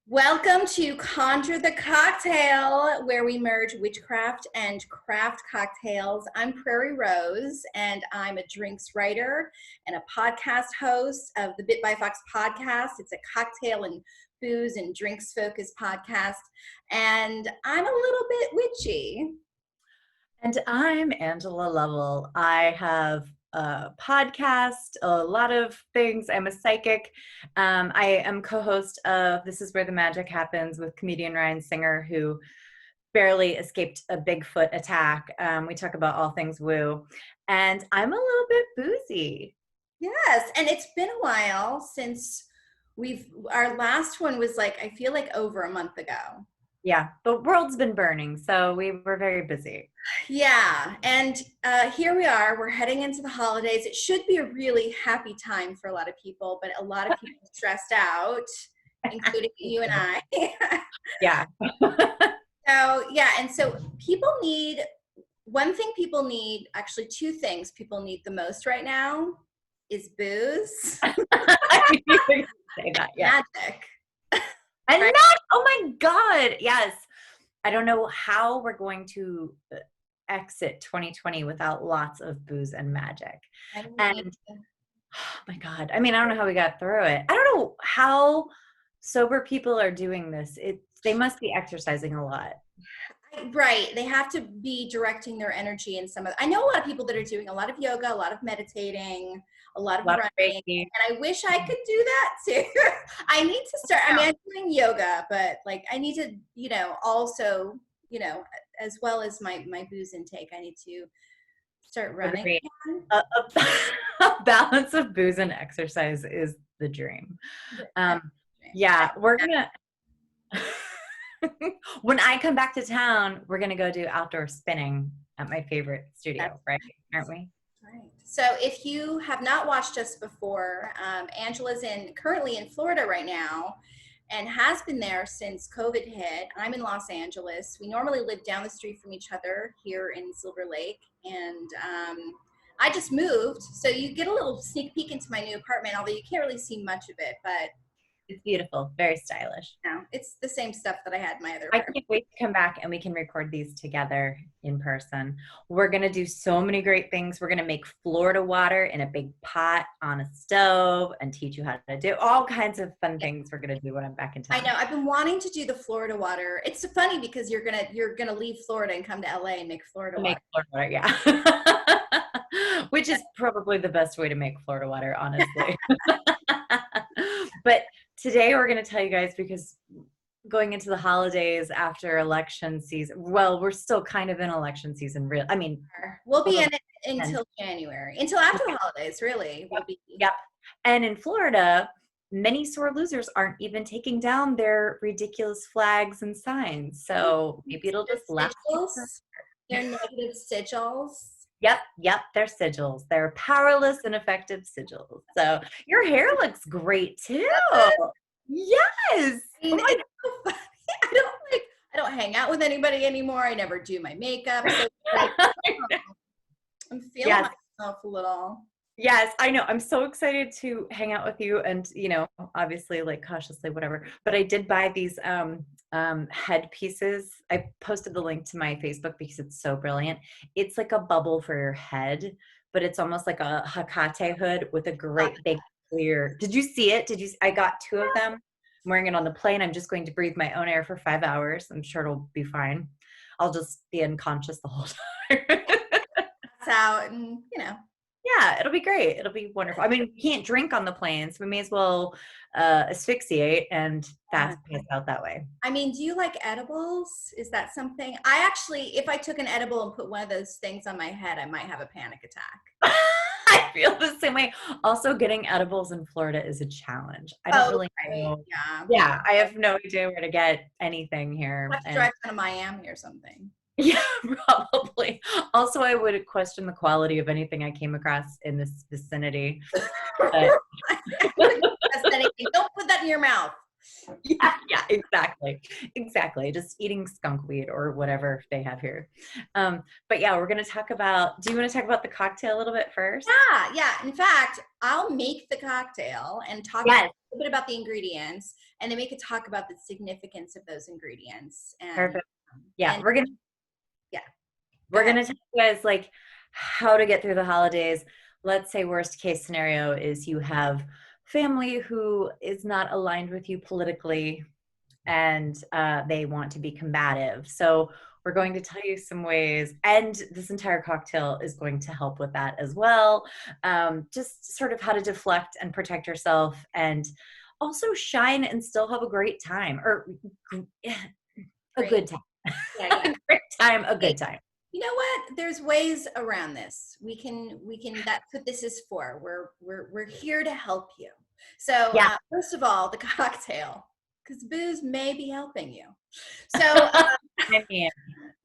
Welcome to Conjure the Cocktail, where we merge witchcraft and craft cocktails. I'm Prairie Rose, and I'm a drinks writer and a podcast host of the Bit by Fox podcast. It's a cocktail and booze and drinks focused podcast, and I'm a little bit witchy. And I'm Angela Lovell. I have a podcast, a lot of things. I'm a psychic. I am co-host of This Is Where the Magic Happens with comedian Ryan Singer, who barely escaped a Bigfoot attack. We talk about all things woo. And I'm a little bit boozy. Yes, and it's been a while since our last one was I feel like over a month ago. Yeah, the world's been burning, so we were very busy. Yeah, and here we are. We're heading into the holidays. It should be a really happy time for a lot of people, but a lot of people are stressed out, including you and I. Yeah. So people need, one thing people need, actually two things people need the most right now is booze. I knew you were gonna say that, yeah. Magic. And right? Not, oh my God, yes. I don't know how we're going to exit 2020 without lots of booze and magic. And oh my God, I mean, I don't know how we got through it. I don't know how sober people are doing this. They must be exercising a lot. Right. They have to be directing their energy in I know a lot of people that are doing a lot of yoga, a lot of meditating, a lot of running, and I wish I could do that too. I need to start. I mean, I'm doing yoga, but I need to, also, as well as my booze intake, I need to start running. A balance of booze and exercise is the dream. Yeah, we're gonna. When I come back to town, we're going to go do outdoor spinning at my favorite studio, right? Aren't we? Right. So if you have not watched us before, Angela's currently in Florida right now and has been there since COVID hit. I'm in Los Angeles. We normally live down the street from each other here in Silver Lake. And I just moved. So you get a little sneak peek into my new apartment, although you can't really see much of it, but it's beautiful, very stylish. No, it's the same stuff that I had in my other apartment. I can't wait to come back and we can record these together in person. We're going to do so many great things. We're going to make Florida water in a big pot on a stove and teach you how to do all kinds of fun things we're going to do when I'm back in town. I know. I've been wanting to do the Florida water. It's funny because you're gonna leave Florida and come to LA and make Florida water. Yeah. Which is probably the best way to make Florida water, honestly. But today we're going to tell you guys, because going into the holidays after election season, well, we're still kind of in election season. We'll be in it until January, until after the holidays, really. Yep. Yep. And in Florida, many sore losers aren't even taking down their ridiculous flags and signs. So maybe it'll just last. They're negative sigils. Yep, they're sigils. They're powerless and effective sigils. So your hair looks great too. Yes. I don't hang out with anybody anymore. I never do my makeup. So I'm feeling myself a little. Yes, I know. I'm so excited to hang out with you and, obviously cautiously, whatever. But I did buy these head pieces. I posted the link to my Facebook because it's so brilliant. It's like a bubble for your head, but it's almost like a Hecate hood with a great big clear. Did you see it? I got two of them. I'm wearing it on the plane. I'm just going to breathe my own air for 5 hours. I'm sure it'll be fine. I'll just be unconscious the whole time. That's out and, Yeah, it'll be great. It'll be wonderful. I mean, we can't drink on the plane, so we may as well asphyxiate and pass out that way. I mean, do you like edibles? Is that something? I actually, if I took an edible and put one of those things on my head, I might have a panic attack. I feel the same way. Also, getting edibles in Florida is a challenge. I don't really know. Yeah, I have no idea where to get anything here. Let's drive down to Miami or something. Yeah, probably. Also, I would question the quality of anything I came across in this vicinity. Don't put that in your mouth. Yeah, exactly. Just eating skunk weed or whatever they have here. But yeah, we're going to talk about, do you want to talk about the cocktail a little bit first? Yeah. In fact, I'll make the cocktail and talk to you Yes. a little bit about the ingredients, and then we could talk about the significance of those ingredients. Perfect. Yeah, And yeah, go we're ahead. gonna tell you guys like how to get through the holidays. Let's say worst case scenario is you have family who is not aligned with you politically and they want to be combative. So we're going to tell you some ways, and this entire cocktail is going to help with that as well. Just sort of how to deflect and protect yourself and also shine and still have a great time or a Great. good time. Yeah, yeah. A great time, a Hey, good time. you know what? There's ways around this. That's what this is for. We're here to help you. So Yeah. first of all, the cocktail, because booze may be helping you. So I mean,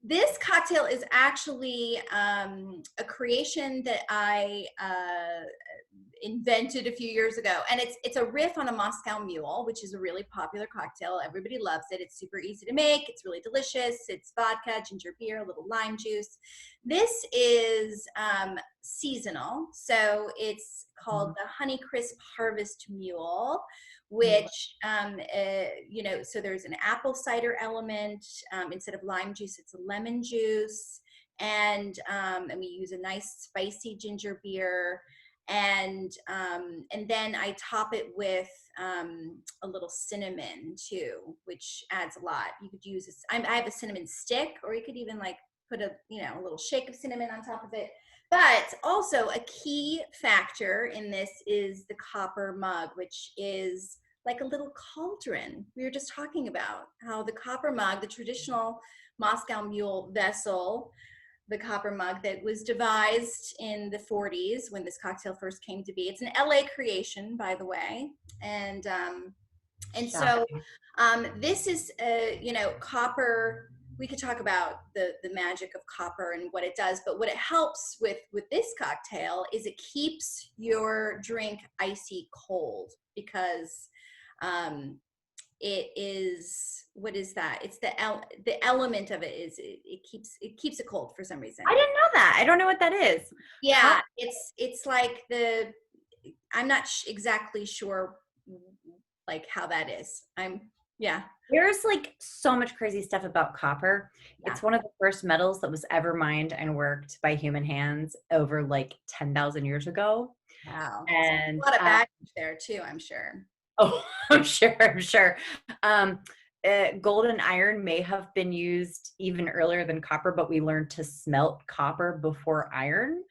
this cocktail is actually a creation that I invented a few years ago, and it's a riff on a Moscow Mule, which is a really popular cocktail. Everybody loves it. It's super easy to make. It's really delicious. It's vodka, ginger beer, a little lime juice. This is seasonal, so it's called the Honey Crisp Harvest Mule, which so there's an apple cider element. Instead of lime juice, it's a lemon juice, and we use a nice spicy ginger beer, and then I top it with a little cinnamon too, which adds a lot. You could use this. I have a cinnamon stick, or you could even like put a little shake of cinnamon on top of it. But also a key factor in this is the copper mug, which is like a little cauldron. We were just talking about how the copper mug, the traditional Moscow Mule vessel, the copper mug that was devised in the 40s when this cocktail first came to be. It's an LA creation, by the way. So this is, copper. We could talk about the magic of copper and what it does, but what it helps with this cocktail is it keeps your drink icy cold, because it is, what is that? It's the element of it is it keeps it cold for some reason. I didn't know that. I don't know what that is. Yeah, it's like I'm not exactly sure like how that is. Yeah. There's like so much crazy stuff about copper. Yeah. It's one of the first metals that was ever mined and worked by human hands over like 10,000 years ago. Wow. And A lot of baggage there too, I'm sure. oh, I'm sure. Gold and iron may have been used even earlier than copper, but we learned to smelt copper before iron.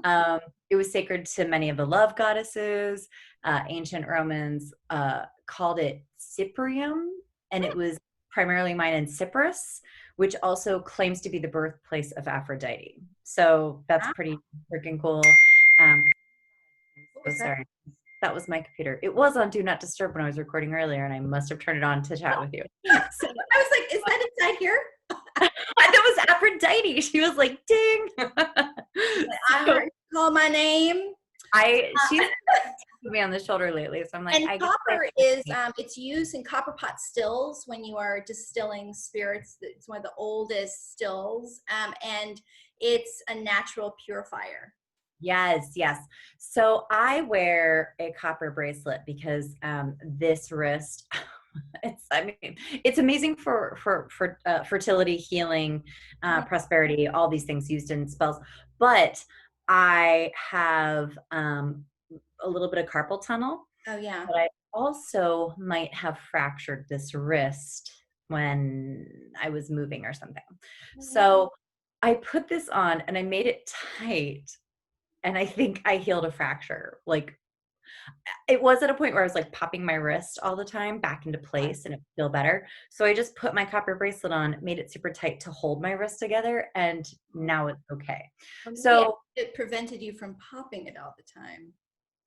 It was sacred to many of the love goddesses. Ancient Romans called it cyprium, and it was primarily mined in Cyprus, which also claims to be the birthplace of Aphrodite. So that's pretty freaking cool. So sorry. That was my computer. It was on Do Not Disturb when I was recording earlier, and I must have turned it on to chat with you. So I was like, is that inside here? That was Aphrodite. She was like, ding. I heard you call my name. She's tapping me on the shoulder lately, so I'm like, and copper is it's used in copper pot stills when you are distilling spirits. It's one of the oldest stills, and it's a natural purifier. Yes. So I wear a copper bracelet because this wrist, it's amazing for fertility, healing, prosperity, all these things used in spells. But I have a little bit of carpal tunnel. Oh yeah. But I also might have fractured this wrist when I was moving or something. So I put this on and I made it tight. And I think I healed a fracture. Like it was at a point where I was like popping my wrist all the time back into place and it would feel better. So I just put my copper bracelet on, made it super tight to hold my wrist together, and now it's okay. So it prevented you from popping it all the time.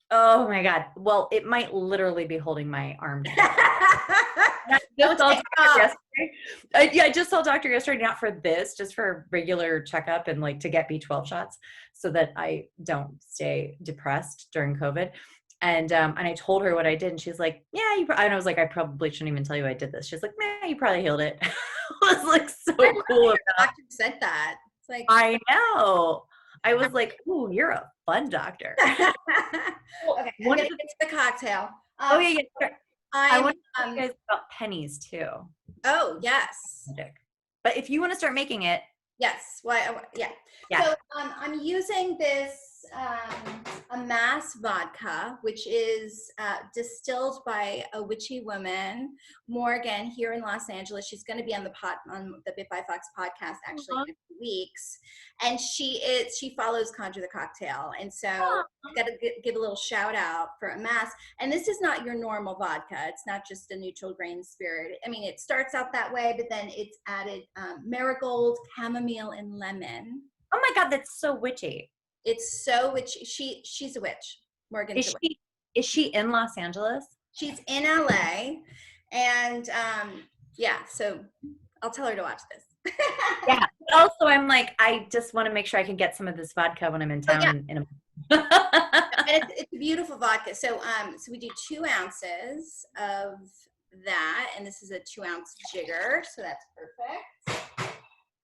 Oh my God. Well, it might literally be holding my arm together. I just saw a doctor yesterday, not for this, just for a regular checkup and like to get B12 shots so that I don't stay depressed during COVID. And I told her what I did, and she's like, "Yeah, you." And I was like, "I probably shouldn't even tell you I did this." She's like, "Man, you probably healed it." I was like so I love cool that about. your doctor said that. It's like, I know. I was like, "Ooh, you're a fun doctor." okay, Well, I'm one gonna of the get to the cocktail. oh Um, yeah, yeah. I I'm want to tell you guys about pennies too. oh yes. Magic. But if you want to start making it, Yes. Why? Yeah. yeah. So I'm using this a mass vodka, which is distilled by a witchy woman, Morgan, here in Los Angeles. She's going to be on the Bit by Fox podcast actually Aw. in a few weeks, and she follows Conjure the Cocktail, and so I got to give a little shout out for a mass. And this is not your normal vodka. It's not just a neutral grain spirit. I mean, it starts out that way, but then it's added marigold, chamomile, and lemon. Oh my God, that's so witchy. It's so witchy. She's a witch. Morgan's Is a witch. she in Los Angeles? She's in LA, and yeah. So I'll tell her to watch this. Yeah. But also, I'm like, I just want to make sure I can get some of this vodka when I'm in Oh town yeah, in a and it's a beautiful vodka. So so we do 2 ounces of that, and this is a 2 ounce jigger, so that's perfect.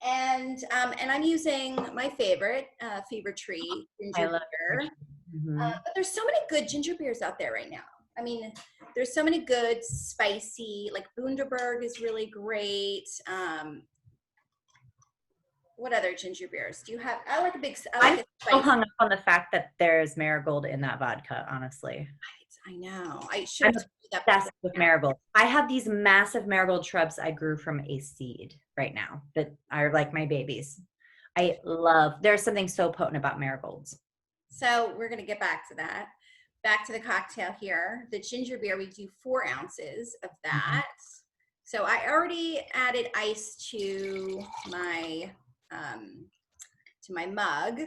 And I'm using my favorite Fever Tree I ginger love beer. hmm But there's so many good ginger beers out there right now. I mean, there's so many good spicy, like Bundaberg is really great. What other ginger beers do you have? I like I'm a so spicy. hung up on the fact that there's marigold in that vodka, honestly. I know. I should I'm have told you that before. obsessed with marigold. I have these massive marigold shrubs I grew from a seed right now that are like my babies. I love, there's something so potent about marigolds. So we're gonna get back to that. Back to the cocktail here. The ginger beer, we do 4 ounces of Mhm. that. So I already added ice to my mug.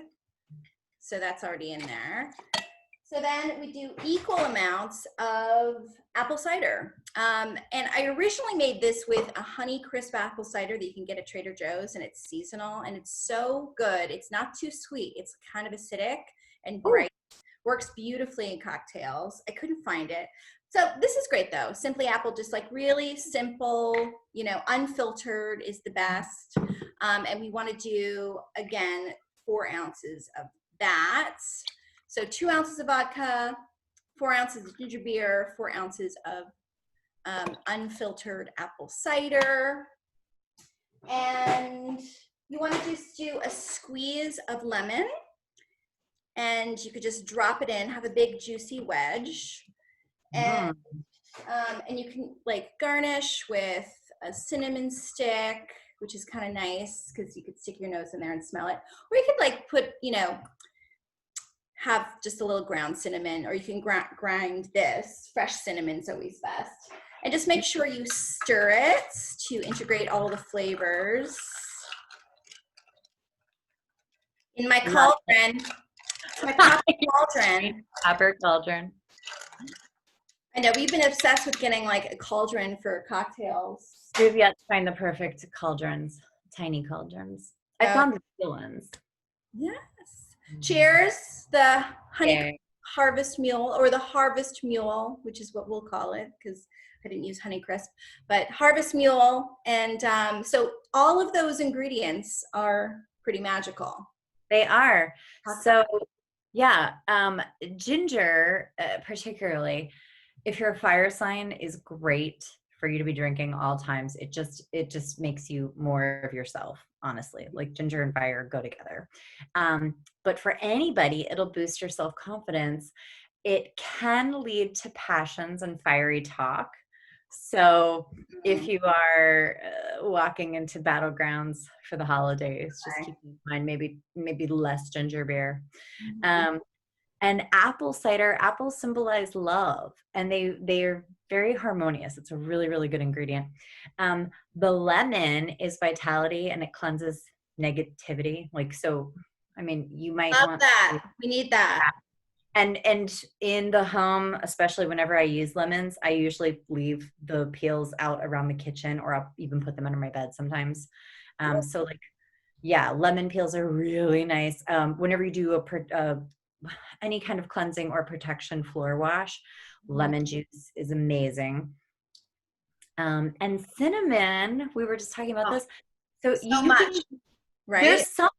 So that's already in there. So then we do equal amounts of apple cider. And I originally made this with a honey crisp apple cider that you can get at Trader Joe's, and it's seasonal, and it's so good. It's not too sweet. It's kind of acidic and Ooh, bright. Works beautifully in cocktails. I couldn't find it. So this is great though. Simply Apple, just like really simple, unfiltered is the best. And we want to do, again, 4 ounces of that. So 2 ounces of vodka, 4 ounces of ginger beer, 4 ounces of unfiltered apple cider. And you want to just do a squeeze of lemon, and you could just drop it in, have a big juicy wedge. And mm. and you can like garnish with a cinnamon stick, which is kind of nice because you could stick your nose in there and smell it. Or you could like put, have just a little ground cinnamon, or you can grind this. Fresh cinnamon's always best. And just make sure you stir it to integrate all the flavors. In my Love cauldron, my copper cauldron. Copper cauldron. I know we've been obsessed with getting like a cauldron for cocktails. We've yet to find the perfect cauldrons, tiny cauldrons. I found the real ones. Yes. Cheers, the honey Yeah. Harvest Mule, or the Harvest Mule, which is what we'll call it because I didn't use Honeycrisp, but Harvest Mule. And so all of those ingredients are pretty magical. They are. So, yeah, ginger, particularly, if you're a fire sign, is great for you to be drinking all times. It just makes you more of yourself, honestly. Like ginger and fire go together. But for anybody, it'll boost your self-confidence. It can lead to passions and fiery talk. So if you are walking into battlegrounds for the holidays, just keep in mind maybe less ginger beer. And apple cider, apples symbolize love, and they're very harmonious. It's a really, really good ingredient. The lemon is vitality, and it cleanses negativity. Like, so, I mean, you might Love want that. We need that. and in the home, especially whenever I use lemons, I usually leave the peels out around the kitchen, or I'll even put them under my bed sometimes. So like, yeah, lemon peels are really nice. Whenever you do any kind of cleansing or protection floor wash. Lemon juice is amazing. And cinnamon, we were just talking about Oh, this. So so you can, much, right? there's some,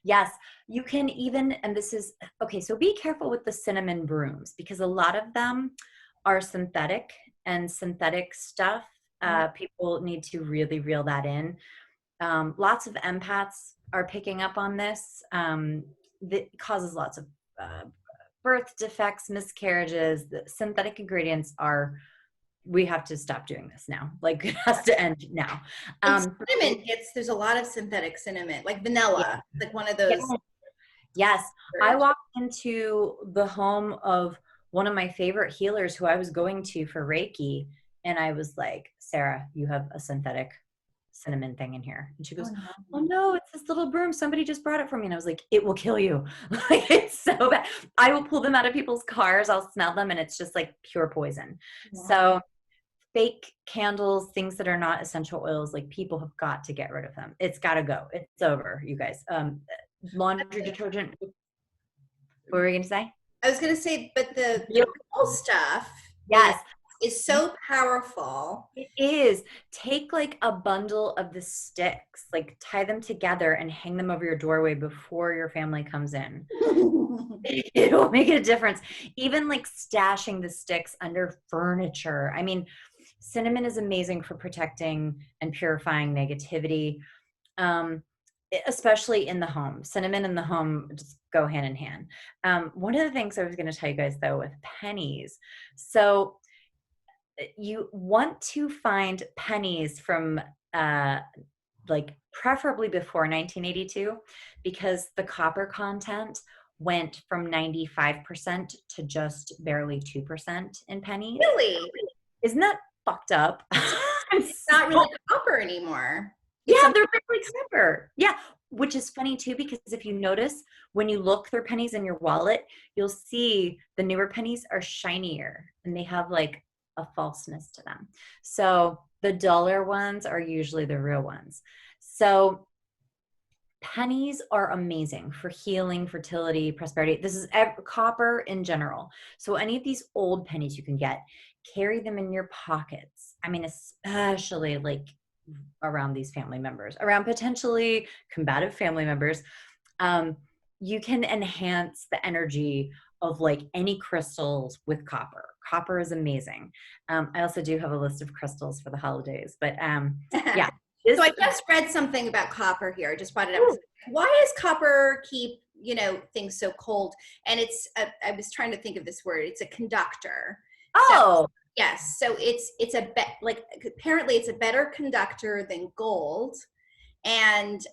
yes, you can even, and this is, okay, so be careful with the cinnamon brooms because a lot of them are synthetic, and synthetic stuff, people need to really reel that in. Lots of empaths are picking up on this. That causes lots of birth defects, miscarriages. The synthetic ingredients are, we have to stop doing this now. Like it has to end now. And cinnamon there's a lot of synthetic cinnamon, like vanilla, Yeah. like one of those. Yes. I walked into the home of one of my favorite healers who I was going to for Reiki. And I was like, Sarah, you have a synthetic cinnamon thing in here. And she goes, oh no, it's this little broom. Somebody just brought it for me. And I was like, it will kill you. Like, it's so bad. I will pull them out of people's cars. I'll smell them and it's just like pure poison. Wow. So fake candles, things that are not essential oils, like people have got to get rid of them. It's got to go. It's over, you guys. Laundry detergent. What were you going to say? I was going to say, but the cool stuff. Yes. Is so powerful. It is. Take like a bundle of the sticks, like tie them together and hang them over your doorway before your family comes in. It'll make a difference. Even like stashing the sticks under furniture. I mean, cinnamon is amazing for protecting and purifying negativity, especially in the home. Cinnamon in the home just go hand in hand. One of the things I was going to tell you guys though with pennies. So you want to find pennies from like preferably before 1982 because the copper content went from 95% to just barely 2% in pennies. Really? Isn't that fucked up? It's not really copper anymore. Yeah, they're really copper. Yeah, which is funny too because if you notice when you look through pennies in your wallet, you'll see the newer pennies are shinier and they have like a falseness to them. So the dollar ones are usually the real ones. So pennies are amazing for healing, fertility, prosperity. This is copper in general. So any of these old pennies you can get, carry them in your pockets. I mean, especially like around these family members, around potentially combative family members. You can enhance the energy of like any crystals with copper. Copper is amazing. I also do have a list of crystals for the holidays, but yeah. So I just read something about copper here. I just brought it up. Why does copper keep, things so cold? And it's, I was trying to think of this word. It's a conductor. Oh, so, yes. So it's apparently it's a better conductor than gold. And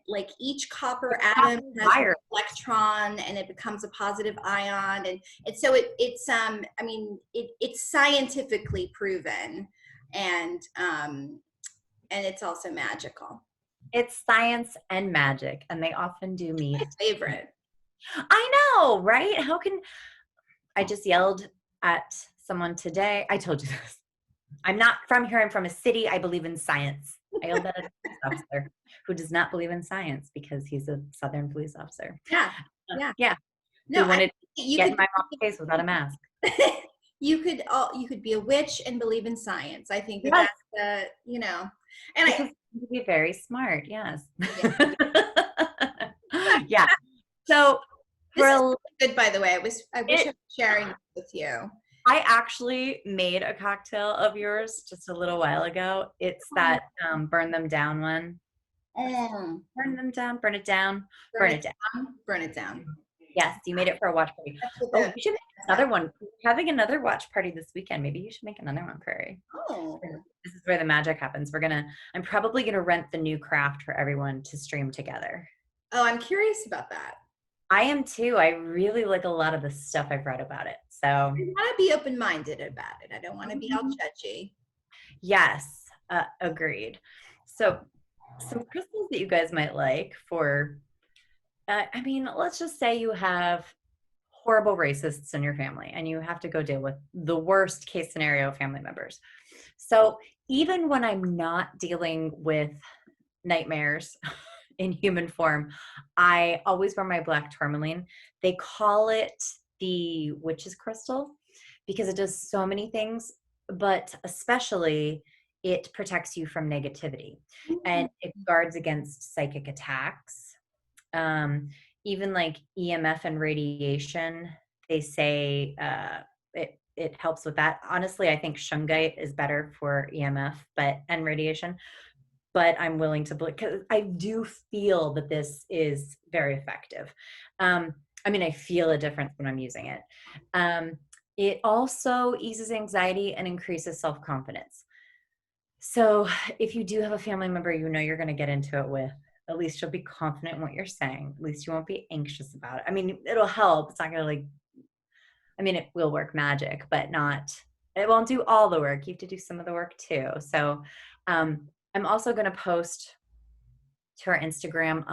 like each copper atom has an electron and it becomes a positive ion. And so it's scientifically proven and it's also magical. It's science and magic, and they often do meet. My favorite. I know, right? I just yelled at someone today. I told you this. I'm not from here. I'm from a city. I believe in science. I yelled at a police officer who does not believe in science because he's a Southern police officer. Yeah. Yeah. No, who wanted to get in my mom's face without a mask. You could be a witch and believe in science. I think that's and because you be very smart. Yes. Yeah. So this is good, by the way. I wish I was sharing this with you. I actually made a cocktail of yours just a little while ago. It's that burn them down one. Burn them down, burn it down, burn it down. Burn it down. Yes, you made it for a watch party. Oh, you should make another one. We're having another watch party this weekend. Maybe you should make another one, Prairie. Oh. This is where the magic happens. I'm probably gonna rent the new craft for everyone to stream together. Oh, I'm curious about that. I am too. I really like a lot of the stuff I've read about it. So I want to be open-minded about it. I don't want to be all judgy. Yes, agreed. So some crystals that you guys might like for, let's just say you have horrible racists in your family and you have to go deal with the worst case scenario family members. So even when I'm not dealing with nightmares in human form, I always wear my black tourmaline. They call it the witch's crystal because it does so many things, but especially it protects you from negativity and it guards against psychic attacks. Um, Even like EMF and radiation, they say it helps with that. Honestly, I think shungite is better for EMF, and radiation. But I'm willing to believe because I do feel that this is very effective. I mean, I feel a difference when I'm using it. Um, it also eases anxiety and increases self-confidence. So if you do have a family member you know you're going to get into it with, at least you'll be confident in what you're saying. At least you won't be anxious about it. I mean, it'll help. It's not going to like, I mean, it will work magic, but not, it won't do all the work. You have to do some of the work too. So I'm also going to post to our Instagram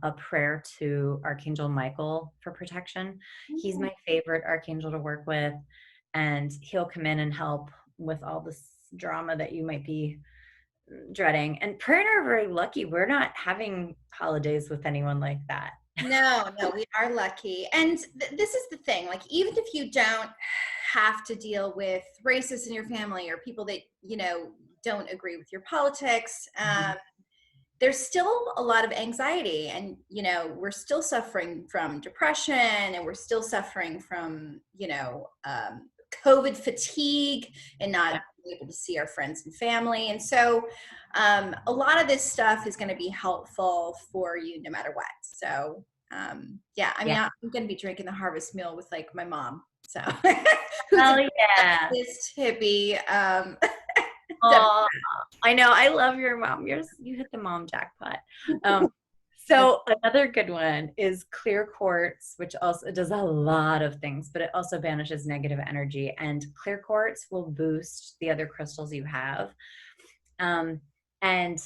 a prayer to Archangel Michael for protection. He's my favorite archangel to work with, and he'll come in and help with all this drama that you might be dreading. And Prairie and I are very lucky. We're not having holidays with anyone like that. No, no, we are lucky. And this is the thing, like, even if you don't have to deal with racists in your family or people that, you know, don't agree with your politics, there's still a lot of anxiety. And, you know, we're still suffering from depression, and we're still suffering from, you know, COVID fatigue and not being able to see our friends and family. And so a lot of this stuff is going to be helpful for you no matter what. So yeah, I mean, Yeah. I'm going to be drinking the Harvest Mule with like my mom. So who's Oh a yeah. Baptist hippie. Oh, I know. I love your mom. You hit the mom jackpot. So another good one is clear quartz, which also does a lot of things, but it also banishes negative energy. And clear quartz will boost the other crystals you have. And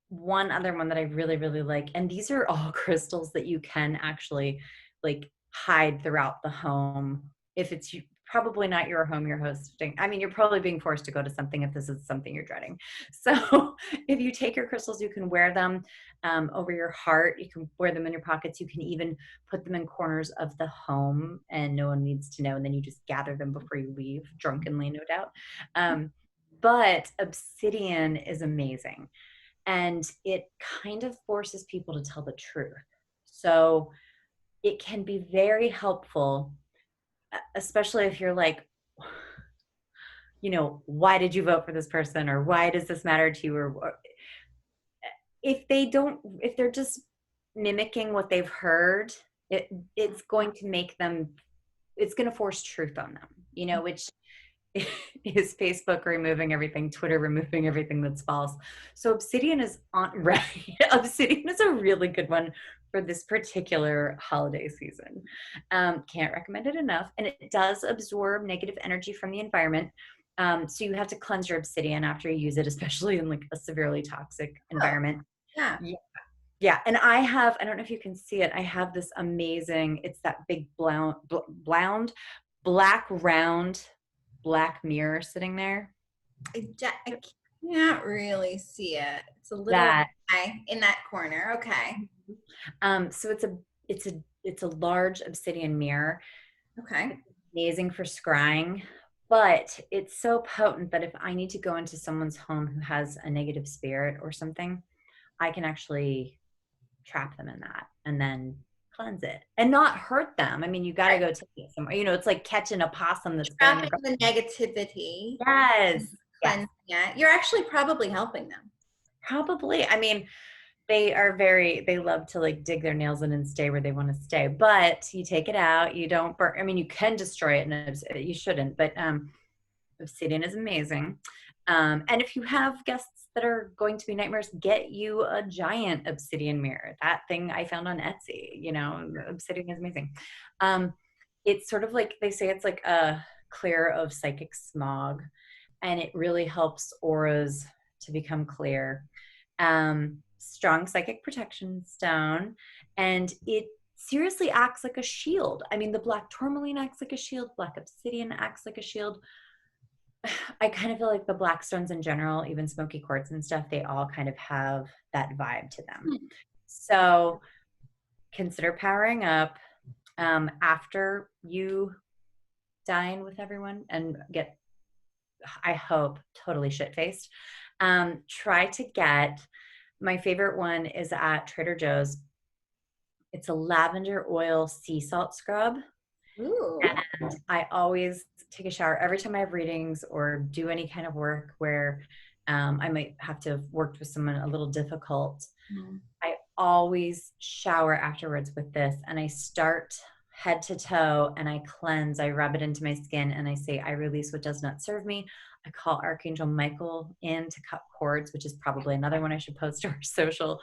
one other one that I really, really like, and these are all crystals that you can actually like hide throughout the home. If it's probably not your home you're hosting. I mean, you're probably being forced to go to something if this is something you're dreading. So if you take your crystals, you can wear them over your heart. You can wear them in your pockets. You can even put them in corners of the home and no one needs to know. And then you just gather them before you leave, drunkenly, no doubt. But obsidian is amazing. And it kind of forces people to tell the truth. So it can be very helpful, especially if you're like, you know, why did you vote for this person? Or why does this matter to you? Or if they're just mimicking what they've heard, it's going to make them, it's going to force truth on them, you know, which is Facebook removing everything, Twitter removing everything that's false. So obsidian is on right. Obsidian is a really good one for this particular holiday season. Can't recommend it enough. And it does absorb negative energy from the environment. So you have to cleanse your obsidian after you use it, especially in like a severely toxic environment. Yeah. Yeah. And I don't know if you can see it. I have this amazing, it's that big black round black mirror sitting there. I can't really see it. It's a little That high in that corner. Okay. so it's a large obsidian mirror. Okay. It's amazing for scrying, but it's so potent that if I need to go into someone's home who has a negative spirit or something, I can actually trap them in that and then cleanse it and not hurt them. I mean, you got to go take it somewhere. You know, it's like catching a possum that's going Trapping the negativity. Yes. Yes. Cleansing it. You're actually probably helping them. Probably. I mean, they love to like dig their nails in and stay where they want to stay, but you take it out, you don't burn. I mean, you can destroy it and you shouldn't, but obsidian is amazing. And if you have guests that are going to be nightmares, get you a giant obsidian mirror. That thing I found on Etsy, you know, obsidian is amazing. It's sort of like, they say it's like a clear of psychic smog, and it really helps auras to become clear. Strong psychic protection stone, and it seriously acts like a shield. I mean, the black tourmaline acts like a shield, black obsidian acts like a shield. I kind of feel like the black stones in general, even smoky quartz and stuff, they all kind of have that vibe to them. So consider powering up after you dine with everyone and get, I hope, totally shit-faced. Try to get, my favorite one is at Trader Joe's. It's a lavender oil sea salt scrub. Ooh. And I always take a shower every time I have readings or do any kind of work where I might have to have worked with someone a little difficult. Mm. I always shower afterwards with this, and I start head to toe and I cleanse. I rub it into my skin and I say, I release what does not serve me. I call Archangel Michael in to cut cords, which is probably another one I should post to our social.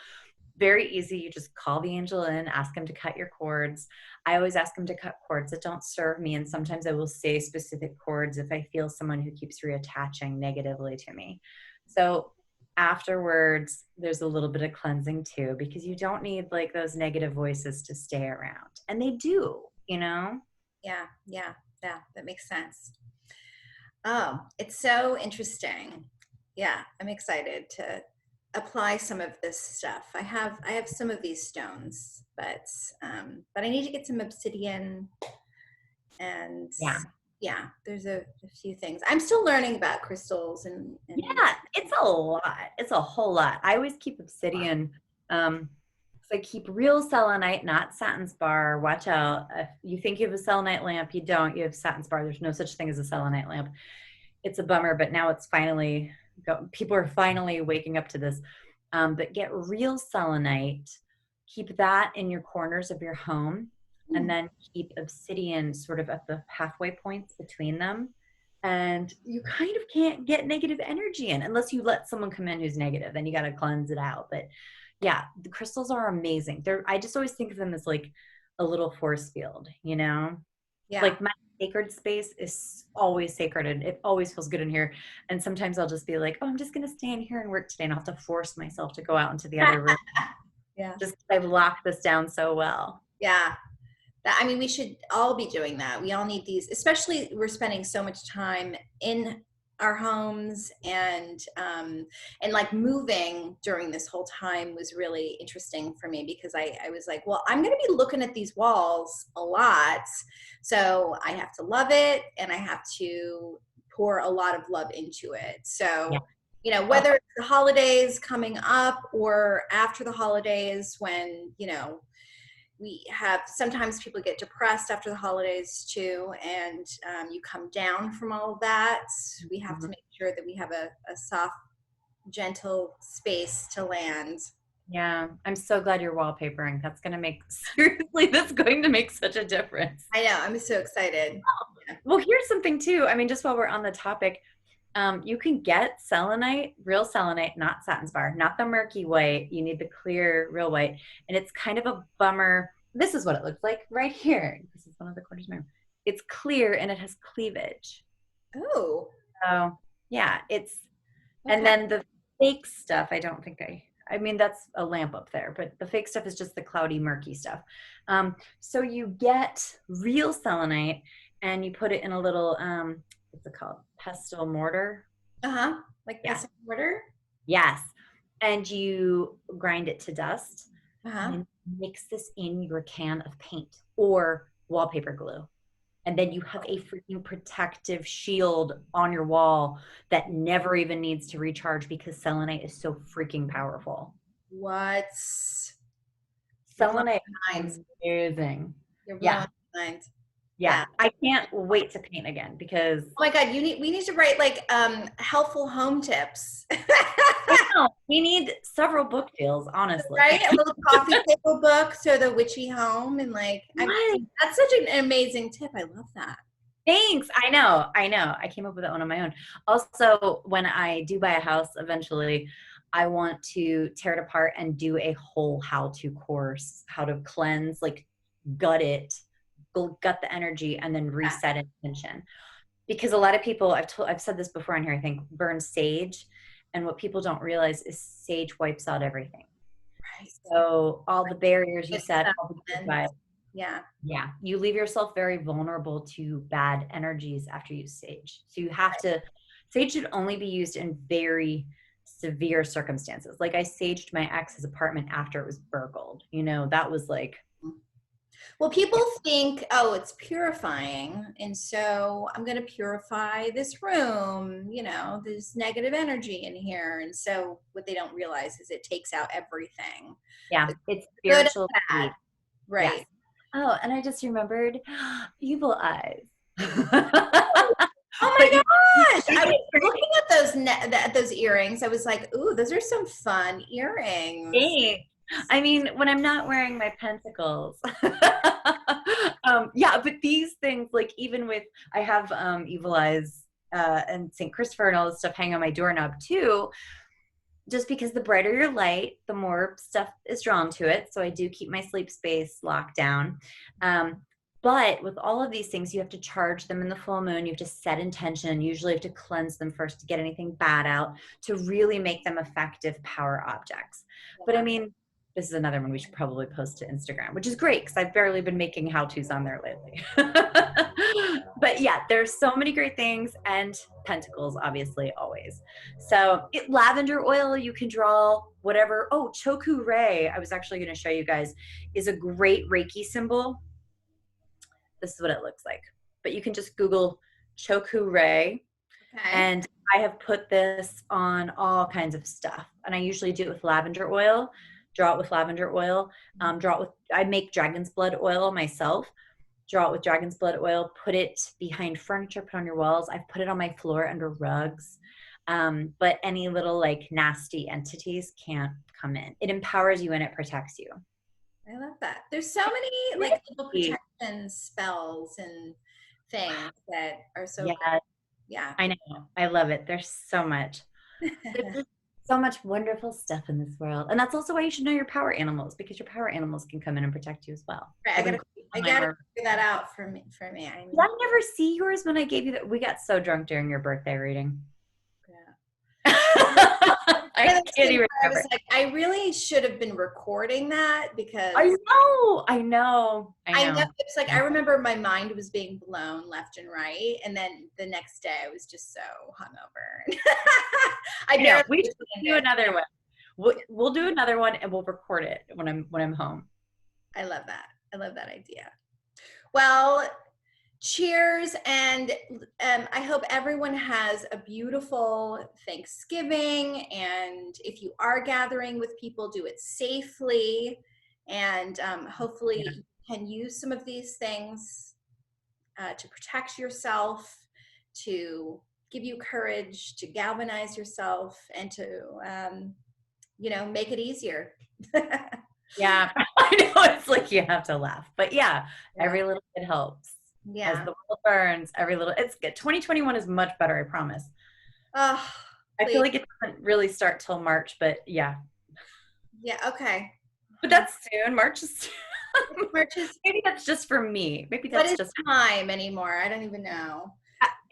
Very easy. You just call the angel in, ask him to cut your cords. I always ask him to cut cords that don't serve me. And sometimes I will say specific cords if I feel someone who keeps reattaching negatively to me. So afterwards, there's a little bit of cleansing too, because you don't need like those negative voices to stay around. And they do, you know? Yeah, yeah, yeah, that makes sense. Oh, it's so interesting. Yeah, I'm excited to apply some of this stuff. I have some of these stones, but I need to get some obsidian and Yeah. yeah, there's a few things. I'm still learning about crystals and Yeah, it's a lot. It's a whole lot. I always keep obsidian. So I keep real selenite, not satin spar. Watch out. If you think you have a selenite lamp, you don't. You have satin spar. There's no such thing as a selenite lamp. It's a bummer, but now it's finally, people are finally waking up to this. But get real selenite. Keep that in your corners of your home, and then keep obsidian sort of at the halfway points between them. And you kind of can't get negative energy in unless you let someone come in who's negative. Then you got to cleanse it out. But yeah, the crystals are amazing. I just always think of them as like a little force field, you know? yeah. Like my sacred space is always sacred and it always feels good in here. And sometimes I'll just be like, oh, I'm just going to stay in here and work today. And I'll have to force myself to go out into the other room. Yeah. Just I've locked this down so well. Yeah. I mean, we should all be doing that. We all need these, especially we're spending so much time in our homes and like moving during this whole time was really interesting for me because I was like, well, I'm going to be looking at these walls a lot. So I have to love it and I have to pour a lot of love into it. So, Yeah. whether it's the holidays coming up or after the holidays when, we have sometimes people get depressed after the holidays too, and you come down from all of that. We have to make sure that we have a soft, gentle space to land. Yeah, I'm so glad you're wallpapering. That's going to make, seriously, that's going to make such a difference. I know, I'm so excited. Well, here's something too. I mean, just while we're on the topic, you can get selenite, real selenite, not satin spar, not the murky white. You need the clear, real white. And it's kind of a bummer. This is what it looks like right here. This is one of the corners of my room. It's clear and it has cleavage. Oh. So yeah, it's, Okay. and then the fake stuff, I mean, that's a lamp up there, but the fake stuff is just the cloudy, murky stuff. So you get real selenite and you put it in a little, what's it called? Pestle mortar. Uh-huh. Like Yeah. pestle mortar? Yes. And you grind it to dust Uh-huh. and then mix this in your can of paint or wallpaper glue. And then you have a freaking protective shield on your wall that never even needs to recharge because selenite is so freaking powerful. What? Selenite is amazing. You're Yeah. blowing my mind. Yeah. I can't wait to paint again because Oh my God, we need to write like helpful home tips. I know, we need several book deals, honestly. Right? A little coffee table book to the witchy home and like that's such an amazing tip. I love that. Thanks. I know. I came up with that one on my own. Also, when I do buy a house eventually, I want to tear it apart and do a whole how-to course, how to cleanse, like gut it, gut the energy, and then reset intention. Because a lot of people, I've said this before on here, I think, burn sage, and what people don't realize is sage wipes out everything. Right. So all the barriers you set, all the good vibes. Yeah. Yeah. You leave yourself very vulnerable to bad energies after you sage. So you have to, sage should only be used in very severe circumstances. Like I saged my ex's apartment after it was burgled. You know, that was like, Well, people think, oh, it's purifying. And so I'm going to purify this room. You know, there's negative energy in here. And so what they don't realize is it takes out everything. yeah, The it's good and spiritual bad. food. Yes. Right. Oh, and I just remembered evil eyes. Oh But my gosh. I was looking at those earrings. I was like, ooh, those are some fun earrings. thanks. I mean, when I'm not wearing my pentacles. Yeah, but these things, like even with, I have evil eyes and St. Christopher and all this stuff hang on my doorknob too. Just because the brighter your light, the more stuff is drawn to it. So I do keep my sleep space locked down. But with all of these things, you have to charge them in the full moon. You have to set intention. Usually you have to cleanse them first to get anything bad out to really make them effective power objects. But I mean, this is another one we should probably post to Instagram, which is great because I've barely been making how-tos on there lately. But yeah, there's so many great things, and pentacles, obviously, always. So lavender oil, you can draw whatever. Oh, choku rei, I was actually going to show you guys, is a great Reiki symbol. This is what it looks like. But you can just Google choku rei. Okay. And I have put this on all kinds of stuff. And I usually do it with lavender oil, draw it with lavender oil, draw it with, I make dragon's blood oil myself, draw it with dragon's blood oil, put it behind furniture, put on your walls. I've put it on my floor under rugs. But any little like nasty entities can't come in. It empowers you and it protects you. I love that. There's so many like little protection spells and things that are so yeah, cool. Yeah. I know. I love it. There's so much. There's so much wonderful stuff in this world. And that's also why you should know your power animals, because your power animals can come in and protect you as well. Right. I gotta figure that out for me. Did I never see yours when I gave you that? We got so drunk during your birthday reading. Yeah. I can't even remember. I was like, I really should have been recording that because I know. It's like I remember my mind was being blown left and right, and then the next day I was just so hungover. We should do another one. We'll do another one and we'll record it when I'm home. I love that. I love that idea. Well, cheers, and I hope everyone has a beautiful Thanksgiving, and if you are gathering with people, do it safely, and hopefully you can use some of these things to protect yourself, to give you courage, to galvanize yourself, and to make it easier. Yeah, I know it's like you have to laugh, but yeah, every little bit helps. Yeah. As the world burns, it's good. 2021 is much better, I promise. Oh, I feel like it doesn't really start till March, but yeah. Yeah, okay. But that's soon. March is maybe that's just for me. Maybe that's just time anymore. I don't even know.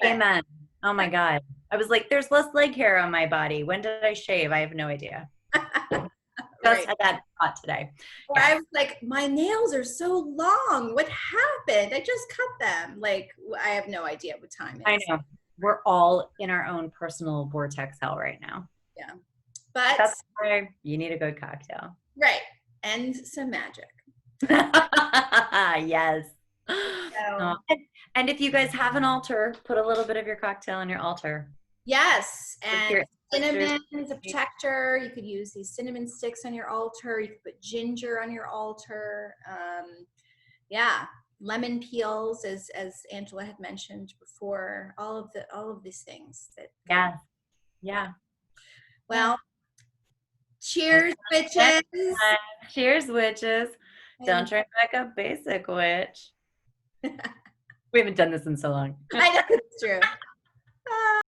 Amen. Oh my God. I was like, there's less leg hair on my body. When did I shave? I have no idea. Just had that thought today. Or I was like, my nails are so long. What happened? I just cut them. Like, I have no idea what time it is. I know. We're all in our own personal vortex hell right now. Yeah. But that's why you need a good cocktail. Right. And some magic. Yes. So. And if you guys have an altar, put a little bit of your cocktail on your altar. Yes. And cinnamon is a protector. You could use these cinnamon sticks on your altar. You could put ginger on your altar. Lemon peels, as Angela had mentioned before. All of these things. Yeah. Well, cheers, witches. Cheers, witches. Don't drink like a basic witch. We haven't done this in so long. I know, it's true.